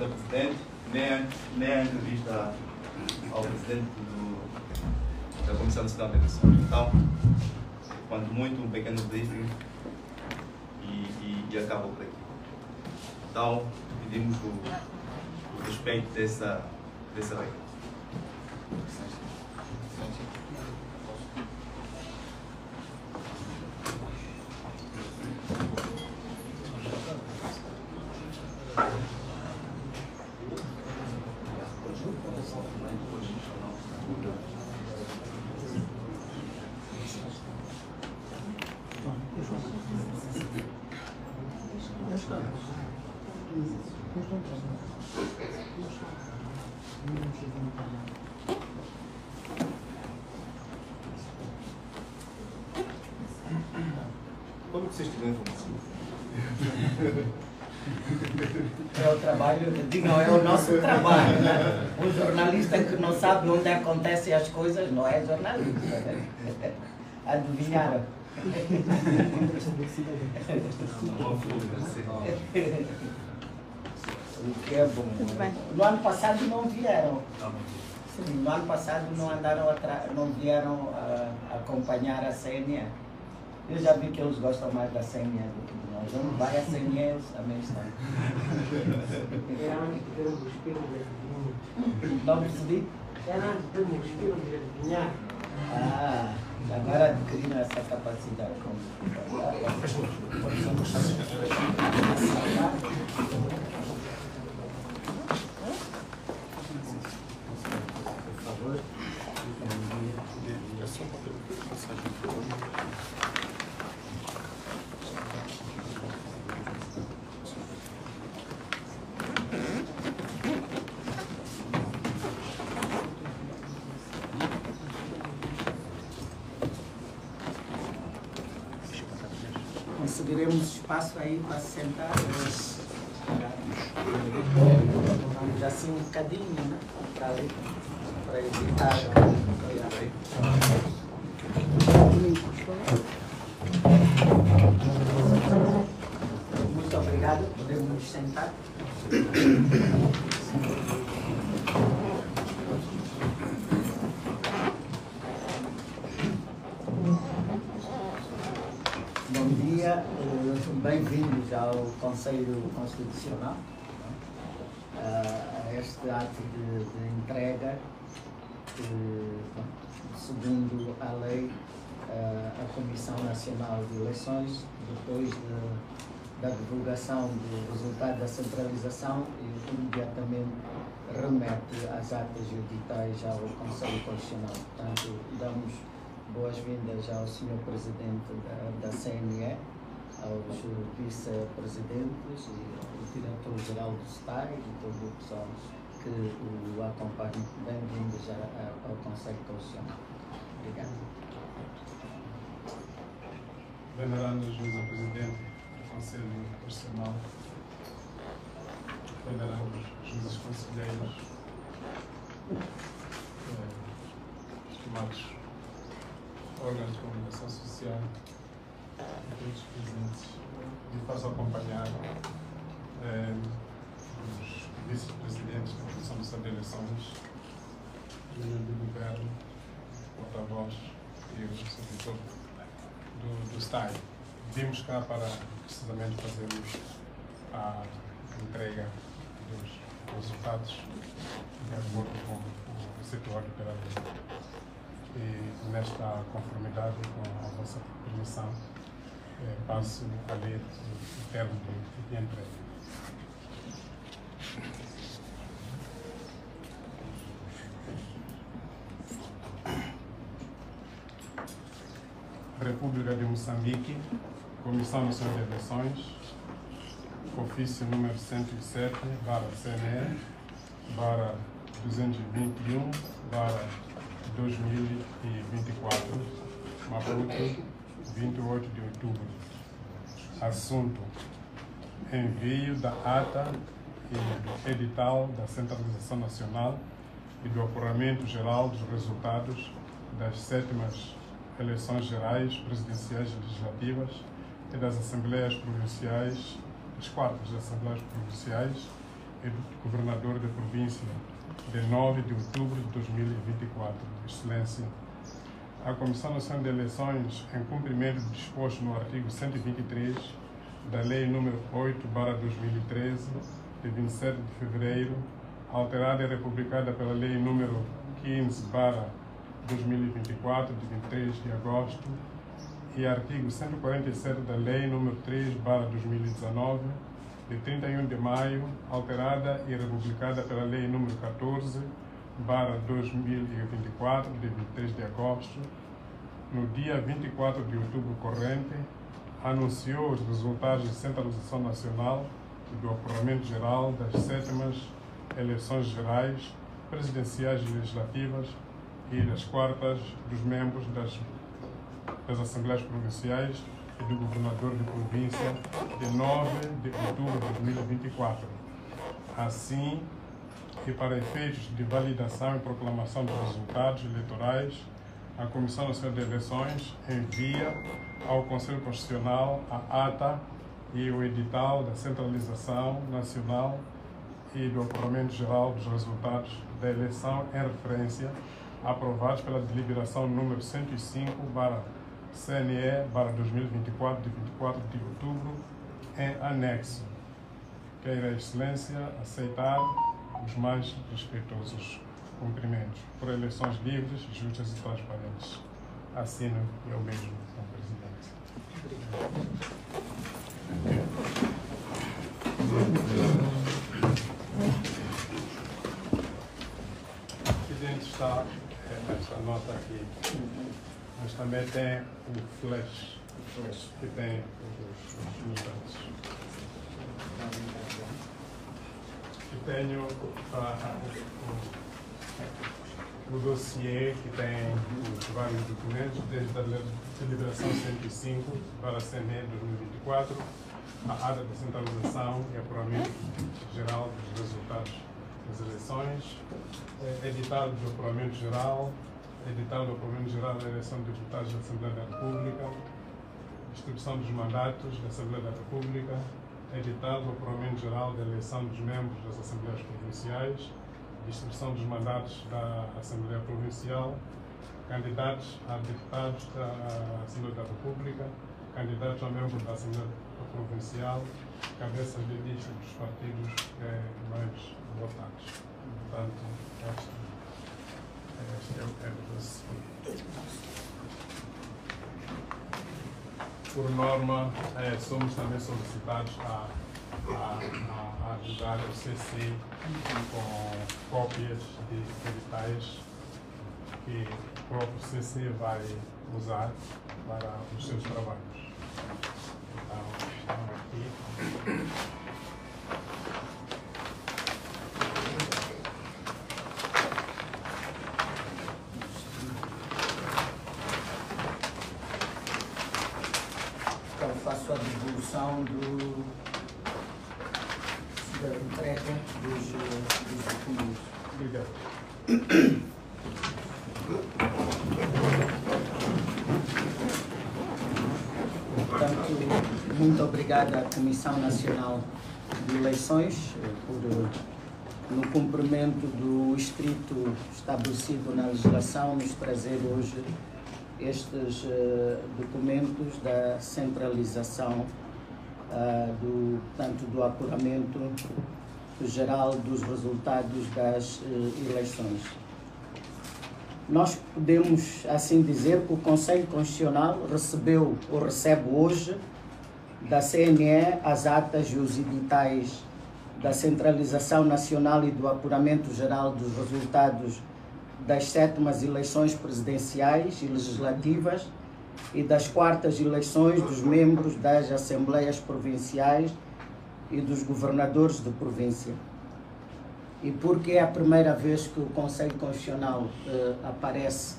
Obrigado ao Presidente, nem a entrevista ao Presidente da Comissão Nacional de Eleições. Então, quanto muito, um pequeno briefing e acaba por aqui. Então, pedimos o respeito dessa regra. Como que vocês tiveram informação? É o trabalho, não é o nosso trabalho, né? O jornalista que não sabe onde acontecem as coisas não é jornalista, né? Adivinharam? O que é bom. No ano passado não vieram. Sim, no ano passado não andaram não vieram acompanhar a CNE. Eu já vi que eles gostam mais da CNE do que de nós. Onde vai a CNE, eles também estão. Não percebi? Ah, agora adquiriram essa capacidade. Por favor. Conseguiremos espaço aí para sentar. Vamos assim um bocadinho, né? Para evitar. Muito obrigado, podemos nos sentar. Bom dia, bem-vindos ao Conselho Constitucional, a este ato de entrega, segundo a lei, a Comissão Nacional de Eleições, depois da divulgação do resultado da centralização, e imediatamente remete as atas judiciais ao Conselho Constitucional. Portanto, damos boas-vindas ao Sr. Presidente da CNE, aos vice-presidentes e ao diretor-geral do STAI e todo o pessoal que o acompanha. Bem-vindos ao Conselho Constitucional. Obrigado. Venerando Juíza Presidente do Conselho Constitucional, venerando Juízes Conselheiros, estimados órgãos de comunicação social, todos os presentes, me faço acompanhar os vice-presidentes da Comissão Nacional de Eleições, o do Governo, o porta-voz e o servidor do STAI. Vimos cá para precisamente fazermos a entrega dos resultados de acordo com o setor pela lei. E nesta conformidade com a vossa permissão, passo a ler o termo de entrega. República de Moçambique, Comissão Nacional de Eleições, ofício número 107, CNE, 221, 2024, Maputo, 28 de outubro. Assunto: envio da ata e do edital da Centralização Nacional e do apuramento geral dos resultados das 7ª eleições gerais, presidenciais e legislativas e das Assembleias Provinciais, as 4ª Assembleias Provinciais Governador da Província, de 9 de outubro de 2024. Excelência, a Comissão Nacional de Eleições, em cumprimento do disposto no artigo 123 da Lei nº 8/2013, de 27 de fevereiro, alterada e republicada pela Lei nº 15/2024, de 23 de agosto, e artigo 147 da Lei nº 3/2019, de 31 de maio, alterada e republicada pela Lei nº 14/2024, de 23 de agosto, no dia 24 de outubro corrente, anunciou os resultados de centralização nacional e do apuramento geral das 7ª eleições gerais, presidenciais e legislativas e das 4ª dos membros das Assembleias Provinciais e do Governador de Província, de 9 de outubro de 2024. Assim, e para efeitos de validação e proclamação dos resultados eleitorais, a Comissão Nacional de Eleições envia ao Conselho Constitucional a ata e o edital da centralização nacional e do apuramento geral dos resultados da eleição em referência, aprovados pela deliberação número 105/CNE/2024, de 24 de outubro, em anexo. Queira a Excelência aceitar os mais respeitosos cumprimentos por eleições livres, justas e transparentes. Assino eu mesmo, como Presidente. O Presidente está esta nota aqui, mas também tem o flash que tem os resultados. E tenho o dossiê que tem os vários documentos, desde a deliberação 105/CNE 2024, a ata de centralização e apuramento geral dos resultados das eleições, edital do apuramento geral, edital do apuramento geral da eleição de deputados da Assembleia da República, distribuição dos mandatos da Assembleia da República, edital do apuramento geral da eleição dos membros das Assembleias Provinciais, distribuição dos mandatos da Assembleia Provincial, candidatos a deputados da Assembleia da República, candidatos a membros da Assembleia Provincial, cabeças de lista dos partidos mais votados. Portanto, este é o dossiê. Por norma, somos também solicitados a ajudar o CC com cópias de editais que o próprio CC vai usar para os seus trabalhos. Então, estão aqui. Então, faço a divulgação da entrega dos documentos. Obrigado. Portanto, muito obrigado à Comissão Nacional de Eleições no cumprimento do estrito estabelecido na legislação, nos trazer hoje estes documentos da centralização do apuramento geral dos resultados das eleições. Nós podemos assim dizer que o Conselho Constitucional recebeu ou recebe hoje da CNE as atas e os editais da centralização nacional e do apuramento geral dos resultados das 7ª eleições presidenciais e legislativas e das 4ª eleições dos membros das Assembleias Provinciais e dos governadores de província. E porque é a primeira vez que o Conselho Constitucional aparece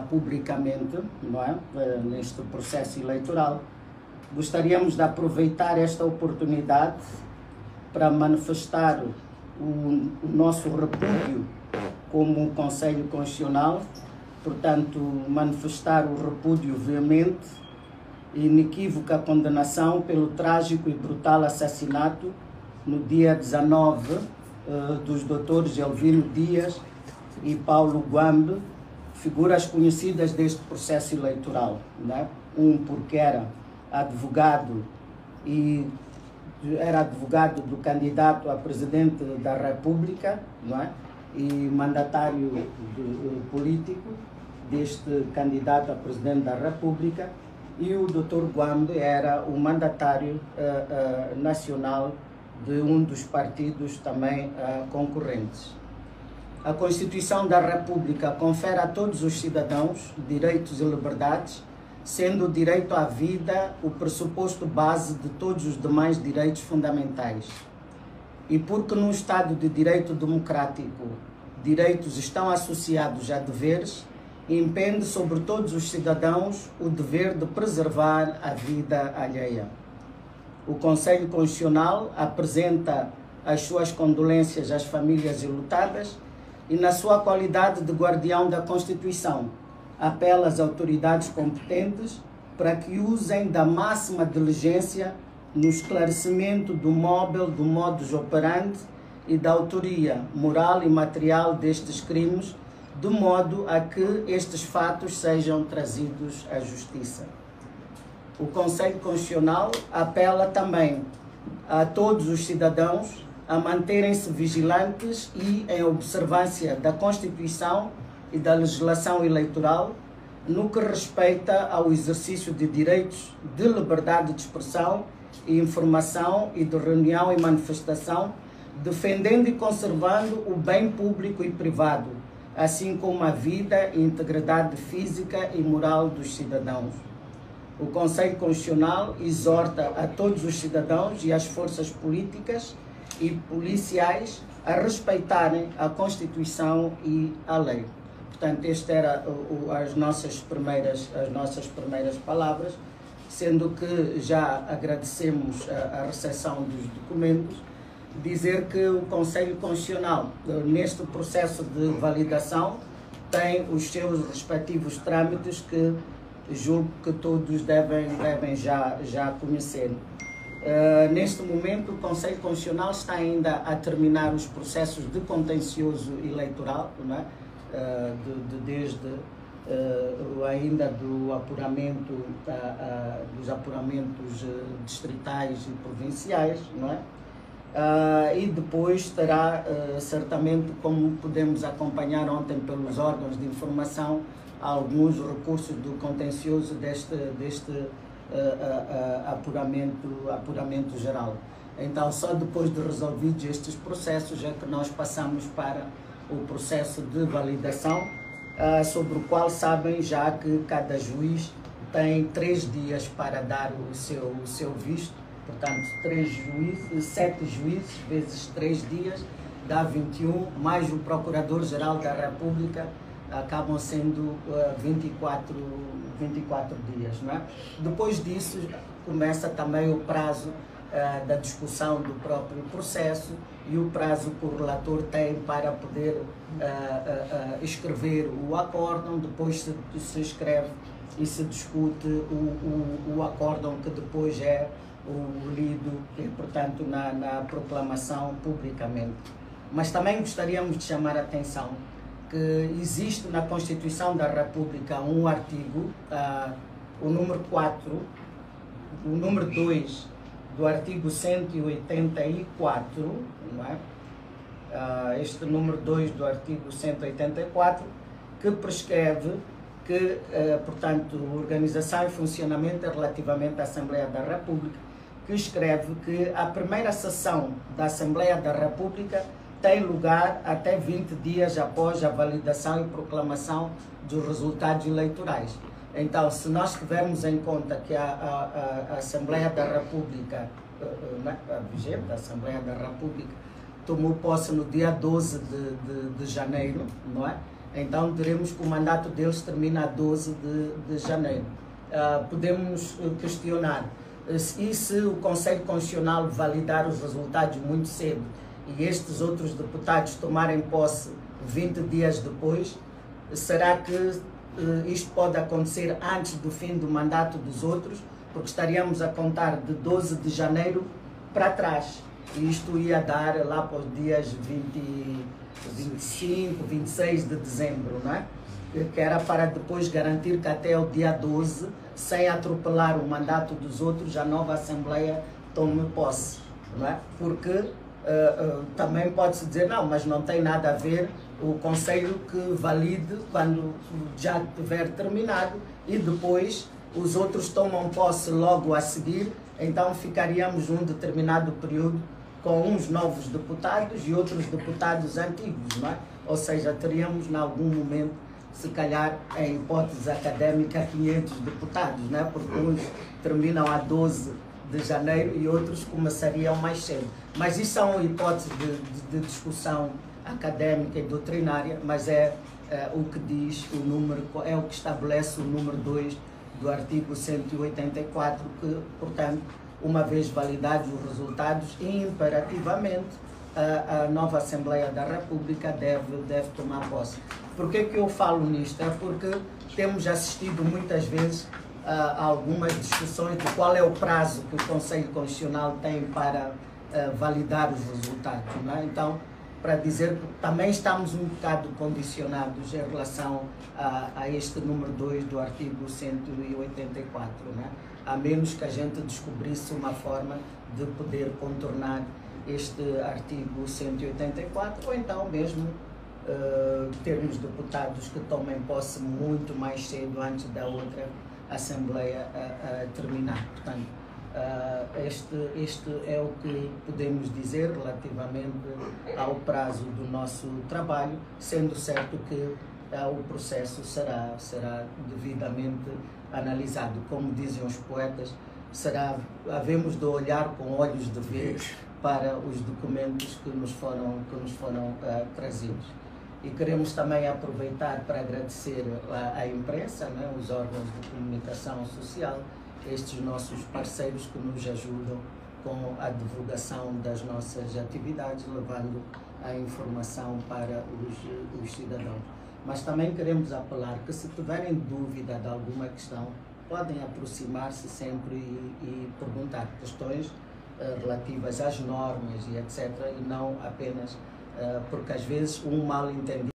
publicamente, não é? Neste processo eleitoral, gostaríamos de aproveitar esta oportunidade para manifestar o nosso repúdio como Conselho Constitucional, portanto, manifestar o repúdio veemente e inequívoca condenação pelo trágico e brutal assassinato no dia 19, dos doutores Elvino Dias e Paulo Guambe, figuras conhecidas deste processo eleitoral, né? Um porque era advogado do candidato a presidente da República, não é? E mandatário político deste candidato a presidente da República, e o Dr. Guambe era o mandatário nacional de um dos partidos também concorrentes. A Constituição da República confere a todos os cidadãos direitos e liberdades, sendo o direito à vida o pressuposto base de todos os demais direitos fundamentais. E porque num Estado de direito democrático, direitos estão associados a deveres, impende sobre todos os cidadãos o dever de preservar a vida alheia. O Conselho Constitucional apresenta as suas condolências às famílias enlutadas e, na sua qualidade de guardião da Constituição, apela às autoridades competentes para que usem da máxima diligência no esclarecimento do modus operandi e da autoria moral e material destes crimes, de modo a que estes fatos sejam trazidos à Justiça. O Conselho Constitucional apela também a todos os cidadãos a manterem-se vigilantes e em observância da Constituição e da legislação eleitoral no que respeita ao exercício de direitos de liberdade de expressão e informação e de reunião e manifestação, defendendo e conservando o bem público e privado, assim como a vida e integridade física e moral dos cidadãos. O Conselho Constitucional exorta a todos os cidadãos e as forças políticas e policiais a respeitarem a Constituição e a lei. Portanto, estas eram as nossas primeiras palavras, sendo que já agradecemos a recepção dos documentos. Dizer que o Conselho Constitucional, neste processo de validação, tem os seus respectivos trâmites que julgo que todos devem já conhecer. Neste momento, o Conselho Constitucional está ainda a terminar os processos de contencioso eleitoral, não é? Desde ainda do apuramento, dos apuramentos distritais e provinciais, não é? E depois terá, certamente, como pudemos acompanhar ontem pelos órgãos de informação, alguns recursos do contencioso deste apuramento geral. Então, só depois de resolvidos estes processos é que nós passamos para o processo de validação, sobre o qual sabem já que cada juiz tem 3 dias para dar o seu visto. Portanto, 7 juízes vezes 3 dias dá 21, mais o Procurador-Geral da República, acabam sendo 24 dias, não é? Depois disso, começa também o prazo da discussão do próprio processo e o prazo que o relator tem para poder escrever o acórdão. Depois se escreve e se discute o acórdão, que depois é lido, e, portanto, na proclamação publicamente. Mas também gostaríamos de chamar a atenção que existe na Constituição da República um artigo, o número 4, o número 2 do artigo 184, não é? Este número 2 do artigo 184, que prescreve que, portanto, organização e funcionamento relativamente à Assembleia da República, que escreve que a primeira sessão da Assembleia da República tem lugar até 20 dias após a validação e proclamação dos resultados eleitorais. Então, se nós tivermos em conta que a Assembleia da República, a vigente Assembleia da República, tomou posse no dia 12 de janeiro, não é? Então, diremos que o mandato deles termina a 12 de janeiro. Podemos questionar, e se o Conselho Constitucional validar os resultados muito cedo e estes outros deputados tomarem posse 20 dias depois, será que isto pode acontecer antes do fim do mandato dos outros? Porque estaríamos a contar de 12 de janeiro para trás. e isto ia dar lá para os dias 25, 26 de dezembro, não é? Que era para depois garantir que até o dia 12, sem atropelar o mandato dos outros, a nova Assembleia tome posse, não é? Porque também pode-se dizer, não, mas não tem nada a ver o Conselho que valide quando já tiver terminado e depois os outros tomam posse logo a seguir, então ficaríamos um determinado período com uns novos deputados e outros deputados antigos, não é? Ou seja, teríamos em algum momento, se calhar, em hipótese académica, 500 deputados, não é? Porque uns terminam a 12 de janeiro e outros começariam mais cedo. Mas isso são hipóteses de discussão académica e doutrinária, mas é o que diz o número, é o que estabelece o número 2 do artigo 184, que, portanto, uma vez validados os resultados, imperativamente a nova Assembleia da República deve tomar posse. Por que eu falo nisto? É porque temos assistido muitas vezes a algumas discussões de qual é o prazo que o Conselho Constitucional tem para validar os resultados, não é? Então, para dizer que também estamos um bocado condicionados em relação a este número 2 do artigo 184, né? A menos que a gente descobrisse uma forma de poder contornar este artigo 184, ou então mesmo termos deputados que tomem posse muito mais cedo antes da outra Assembleia terminar. Portanto, este é o que podemos dizer relativamente ao prazo do nosso trabalho, sendo certo que o processo será devidamente analisado. Como dizem os poetas, havemos de olhar com olhos de ver para os documentos que nos foram trazidos. E queremos também aproveitar para agradecer à imprensa, né, os órgãos de comunicação social, estes nossos parceiros que nos ajudam com a divulgação das nossas atividades, levando a informação para os cidadãos. Mas também queremos apelar que, se tiverem dúvida de alguma questão, podem aproximar-se sempre e perguntar questões relativas às normas e etc., e não apenas porque às vezes um mal entendido